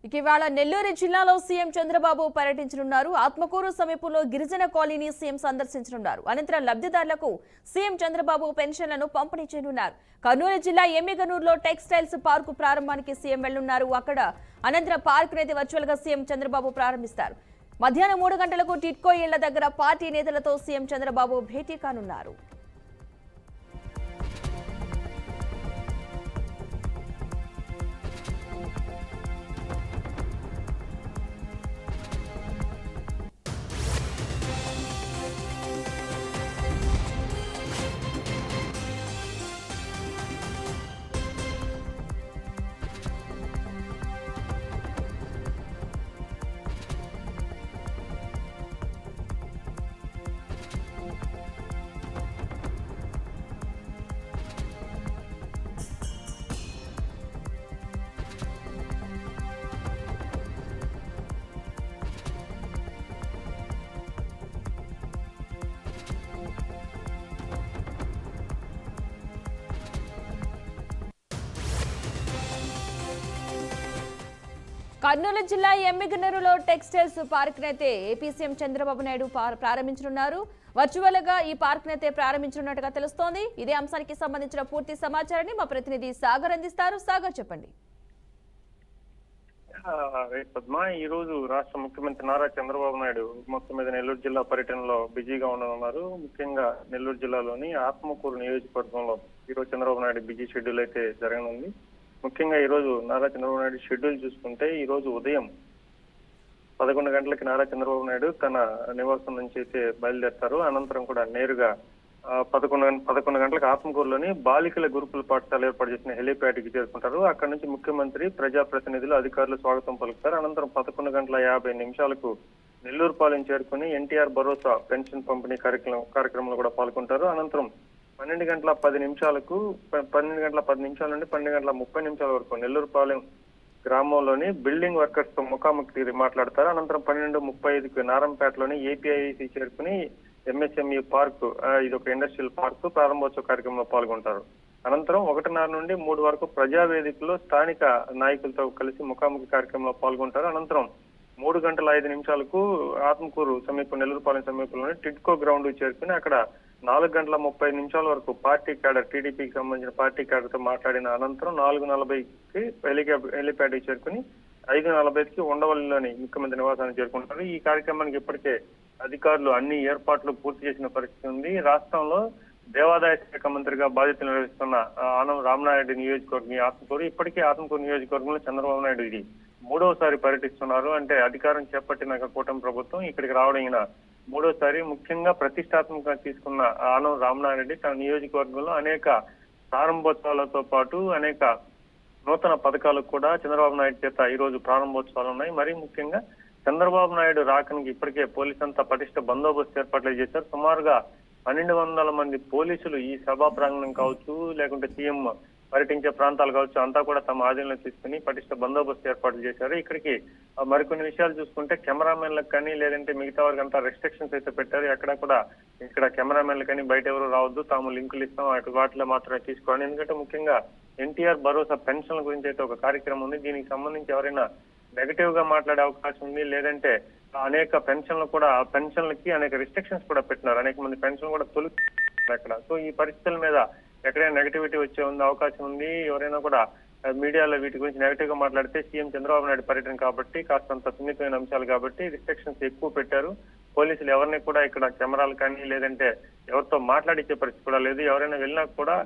ఇక ఇవాళ నెల్లూరు జిల్లాలో సీఎం చంద్రబాబు పర్యటించనున్నారు. ఆత్మకూరు సమీపంలో గిరిజన కాలనీని సీఎం సందర్శించనున్నారు. అనంతరం లబ్ధిదారులకు సీఎం చంద్రబాబు పెన్షన్లను పంపిణీ చేయనున్నారు. కర్నూలు జిల్లా ఎమ్మిగనూరులో టెక్స్టైల్స్ పార్కు ప్రారంభానికి సీఎం వెళ్లనున్నారు. అక్కడ అనంతరం పార్క్ నేతి వర్చువల్ గా సీఎం చంద్రబాబు ప్రారంభిస్తారు. మధ్యాహ్నం 3 గంటలకు టిట్కో ఇళ్ల దగ్గర పార్టీ నేతలతో సీఎం చంద్రబాబు భేటీ కానున్నారు. కర్నూలు జిల్లా ఎమ్మిగనూరులో టెక్స్టైల్స్ పార్క్ నైతే ఏపీ సీఎం చంద్రబాబు నాయుడు ప్రారంభించనున్నారు. వర్చువల్ గా ఈ పార్క్ నైతే ప్రారంభించనున్నట్టుగా తెలుస్తోంది. ఇదే అంశానికి సంబంధించిన పూర్తి సమాచారాన్ని మా ప్రతినిధి సాగర్ అందిస్తారు. సాగర్, చెప్పండి. పద్మ, ఈ రోజు రాష్ట్ర ముఖ్యమంత్రి నారా చంద్రబాబు నాయుడు మొత్తం మీద నెల్లూరు జిల్లా పర్యటనలో బిజీగా ఉండనున్నారు. ముఖ్యంగా నెల్లూరు జిల్లాలోని ఆత్మకూరు నియోజకవర్గంలో ఈ రోజు చంద్రబాబు నాయుడు బిజీ షెడ్యూల్ అయితే జరగనుంది. ముఖ్యంగా ఈ రోజు నారా చంద్రబాబు నాయుడు షెడ్యూల్ చూసుకుంటే ఈ రోజు ఉదయం 11 గంటలకి నారా చంద్రబాబు నాయుడు తన నివాసం నుంచి అయితే బయలుదేరతారు. అనంతరం కూడా నేరుగా 11 గంటలకు ఆత్మకూరులోని బాలికల గురుకుల పాఠశాల ఏర్పాటు చేసిన హెలిప్యాడ్ కి చేరుకుంటారు. అక్కడ నుంచి ముఖ్యమంత్రి, ప్రజాప్రతినిధులు, అధికారులు స్వాగతం పలుకుతారు. అనంతరం 11:50 నెల్లూరు పాలెం చేరుకుని ఎన్టీఆర్ భరోసా పెన్షన్ పంపిణీ కార్యక్రమంలో కూడా పాల్గొంటారు. అనంతరం 12:10 నుండి 12:30 వరకు నెల్లూరు పాలెం గ్రామంలోని బిల్డింగ్ వర్కర్స్ తో ముఖాముఖి మాట్లాడతారు. అనంతరం 12:35 నారంపేటలోని ఏపీఐసి చేరుకుని ఎంఎస్ఎంఈ పార్క్, ఇది ఒక ఇండస్ట్రియల్ పార్క్ ప్రారంభోత్సవ కార్యక్రమంలో పాల్గొంటారు. అనంతరం 1:30 నుండి 3 వరకు ప్రజావేదికలో స్థానిక నాయకులతో కలిసి ముఖాముఖి కార్యక్రమంలో పాల్గొంటారు. అనంతరం 3:05 ఆత్మకూరు సమీపం నెల్లూరు పాలెం సమీపంలోని టిడ్కో గ్రౌండ్ చేరుకుని అక్కడ 4:30 వరకు పార్టీ క్యాడర్, టీడీపీకి సంబంధించిన పార్టీ క్యాడర్ తో మాట్లాడిన అనంతరం 4:40కి హెలిప్యాడ్ చేరుకుని 5:40కి ఉండవల్లిలోని ముఖ్యమంత్రి నివాసానికి చేరుకుంటారు. ఈ కార్యక్రమానికి ఇప్పటికే అధికారులు అన్ని ఏర్పాట్లు పూర్తి చేసిన పరిస్థితి ఉంది. రాష్ట్రంలో దేవాదాయ శాఖ మంత్రిగా బాధ్యతలు నిర్వహిస్తున్న ఆనం రామనాయుడు నియోజకవర్గం ఆత్మకూరు. ఇప్పటికే ఆత్మకూరు నియోజకవర్గంలో చంద్రబాబు నాయుడు ఇది 3వసారి పర్యటిస్తున్నారు. అంటే అధికారం చేపట్టిన కూటమి ప్రభుత్వం ఇక్కడికి రావడం 3వసారి. ముఖ్యంగా ప్రతిష్టాత్మకంగా తీసుకున్న ఆనం రామనాయుడు తన నియోజకవర్గంలో అనేక ప్రారంభోత్సవాలతో పాటు అనేక నూతన పథకాలకు కూడా చంద్రబాబు నాయుడు చేత ఈ రోజు ప్రారంభోత్సవాలు ఉన్నాయి. మరీ ముఖ్యంగా చంద్రబాబు నాయుడు రాకనికి ఇప్పటికే పోలీసు అంతా పటిష్ట బందోబస్తు ఏర్పాట్లు చేశారు. సుమారుగా 1200 మంది పోలీసులు ఈ సభా ప్రాంగణం కావచ్చు, లేకుంటే సీఎం పర్యటించే ప్రాంతాలు కావచ్చు, అంతా కూడా తమ ఆధీనంలో తీసుకుని పటిష్ట బందోబస్తు ఏర్పాట్లు చేశారు. ఇక్కడికి మరికొన్ని విషయాలు చూసుకుంటే కెమెరామెన్లకు కానీ లేదంటే మిగతా వారికి అంతా రెస్ట్రిక్షన్స్ అయితే పెట్టారు. ఎక్కడ కూడా ఇక్కడ కెమెరామెన్లు కానీ బయట ఎవరు రావద్దు, తాము లింకులు ఇస్తాం, అటు వాటిలో మాత్రమే తీసుకోవాలి. ఎందుకంటే ముఖ్యంగా ఎన్టీఆర్ భరోసా పెన్షన్ల గురించి అయితే ఒక కార్యక్రమం ఉంది. దీనికి సంబంధించి ఎవరైనా నెగటివ్ గా మాట్లాడే అవకాశం ఉంది, లేదంటే అనేక పెన్షన్లకి అనేక రిస్ట్రిక్షన్స్ కూడా పెట్టినారు. అనేక మంది పెన్షన్ కూడా తొలగి అక్కడ. సో ఈ పరిస్థితుల మీద ఎక్కడైనా నెగటివిటీ వచ్చే అవకాశం ఉంది. ఎవరైనా కూడా మీడియాలో వీటి గురించి నెగటివ్ గా మాట్లాడితే సీఎం చంద్రబాబు నాయుడు పర్యటన కాబట్టి కాస్తంత సున్నితమైన అంశాలు కాబట్టి రిస్ట్రిక్షన్స్ ఎక్కువ పెట్టారు. పోలీసులు ఎవరిని కూడా ఇక్కడ కెమెరాలు కానీ లేదంటే ఎవరితో మాట్లాడించే పరిస్థితి కూడా లేదు. ఎవరైనా వెళ్ళినా కూడా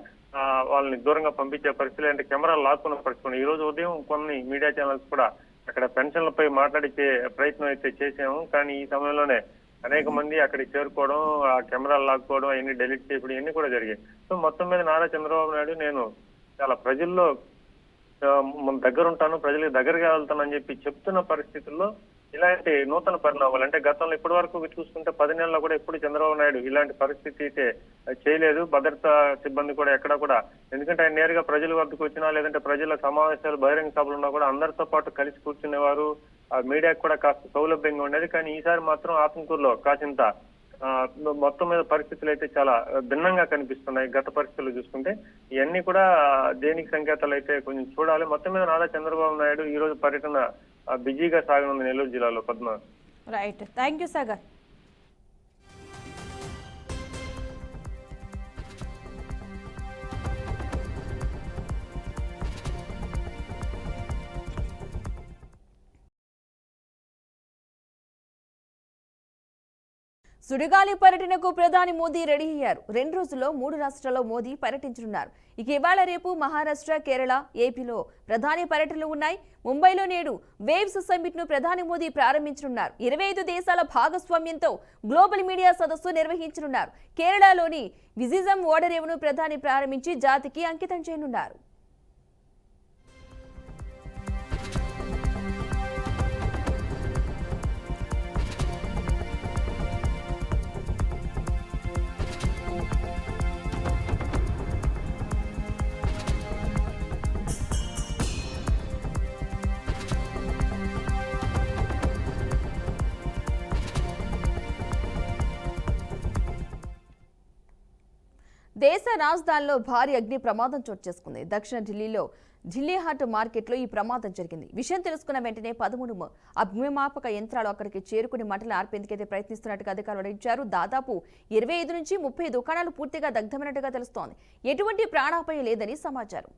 వాళ్ళని దూరంగా పంపించే పరిస్థితి, లేదంటే కెమెరాలు లాక్కున్న పరిస్థితి. ఈ రోజు ఉదయం కొన్ని మీడియా ఛానల్స్ కూడా అక్కడ పెన్షన్లపై మాట్లాడించే ప్రయత్నం అయితే చేసాము. కానీ ఈ సమయంలోనే అనేక మంది అక్కడికి చేరుకోవడం, ఆ కెమెరాలు లాక్కోవడం, అవన్నీ డెలీట్ చేయడం ఇవన్నీ కూడా జరిగాయి. సో మొత్తం మీద నారా చంద్రబాబు నాయుడు నేను చాలా ప్రజల్లో దగ్గర ఉంటాను, ప్రజలకు దగ్గరగా వెళ్తానని చెప్పి చెప్తున్న పరిస్థితుల్లో ఇలాంటి నూతన పరిణామాలు, అంటే గతంలో ఇప్పటి వరకు చూసుకుంటే 10 నెలల్లో కూడా ఎప్పుడు చంద్రబాబు నాయుడు ఇలాంటి పరిస్థితి అయితే చేయలేదు. భద్రతా సిబ్బంది కూడా ఎక్కడా కూడా, ఎందుకంటే ఆయన నేరుగా ప్రజల వద్దకు వచ్చినా లేదంటే ప్రజల సమావేశాలు, బహిరంగ సభలు ఉన్నా కూడా అందరితో పాటు కలిసి కూర్చునేవారు. ఆ మీడియాకు కూడా కాస్త సౌలభ్యంగా ఉండేది. కానీ ఈసారి మాత్రం ఆత్మకూరులో కాసింత మొత్తం మీద పరిస్థితులు అయితే చాలా భిన్నంగా కనిపిస్తున్నాయి. గత పరిస్థితులు చూసుకుంటే ఇవన్నీ కూడా దేనికి సంకేతాలు అయితే కొంచెం చూడాలి. మొత్తం మీద నారా చంద్రబాబు నాయుడు ఈ రోజు పర్యటన బిజీగా సాగనుంది నెల్లూరు జిల్లాలో. Padma. Right, thank you Sagar. సుడిగాలి పర్యటనకు ప్రధాని మోదీ రెడీ అయ్యారు. 2 రోజుల్లో 3 రాష్ట్రాల్లో మోదీ పర్యటించనున్నారు. ఇక ఇవాళ రేపు మహారాష్ట్ర, కేరళ, ఏపీలో ప్రధాని పర్యటనలు ఉన్నాయి. ముంబైలో నేడు వేవ్స్ సమ్మిట్ ను ప్రధాని మోదీ ప్రారంభించనున్నారు. 25 దేశాల భాగస్వామ్యంతో గ్లోబల్ మీడియా సదస్సు నిర్వహించనున్నారు. కేరళలోని విజిజం ఓడరేవును ప్రధాని ప్రారంభించి జాతికి అంకితం చేయనున్నారు. దేశ రాజధానిలో భారీ అగ్ని ప్రమాదం చోటు చేసుకుంది. దక్షిణ ఢిల్లీలో ఢిల్లీ హాట్ మార్కెట్లో ఈ ప్రమాదం జరిగింది. విషయం తెలుసుకున్న వెంటనే 13 అగ్నిమాపక యంత్రాలు అక్కడికి చేరుకుని మంటలు ఆర్పేందుకైతే ప్రయత్నిస్తున్నట్టుగా అధికారులు వెల్లడించారు. దాదాపు 25 నుంచి 30 దుకాణాలు పూర్తిగా దగ్ధమైనట్టుగా తెలుస్తోంది. ఎటువంటి ప్రాణాపాయం లేదని సమాచారం.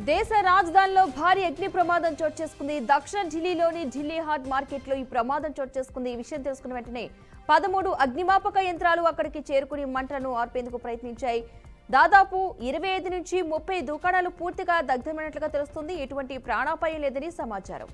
దేశ రాజధానిలో భారీ అగ్ని ప్రమాదం చోటు చేసుకుంది. దక్షిణ ఢిల్లీలోని ఢిల్లీ హాట్ మార్కెట్ లో ఈ ప్రమాదం చోటు చేసుకుంది. ఈ విషయం తెలుసుకున్న వెంటనే 13 అగ్నిమాపక యంత్రాలు అక్కడికి చేరుకుని మంటలను ఆర్పేందుకు ప్రయత్నించాయి. దాదాపు 25 నుంచి 30 దుకాణాలు పూర్తిగా దగ్ధమైనట్లుగా తెలుస్తుంది. ఎటువంటి ప్రాణాపాయం లేదని సమాచారం.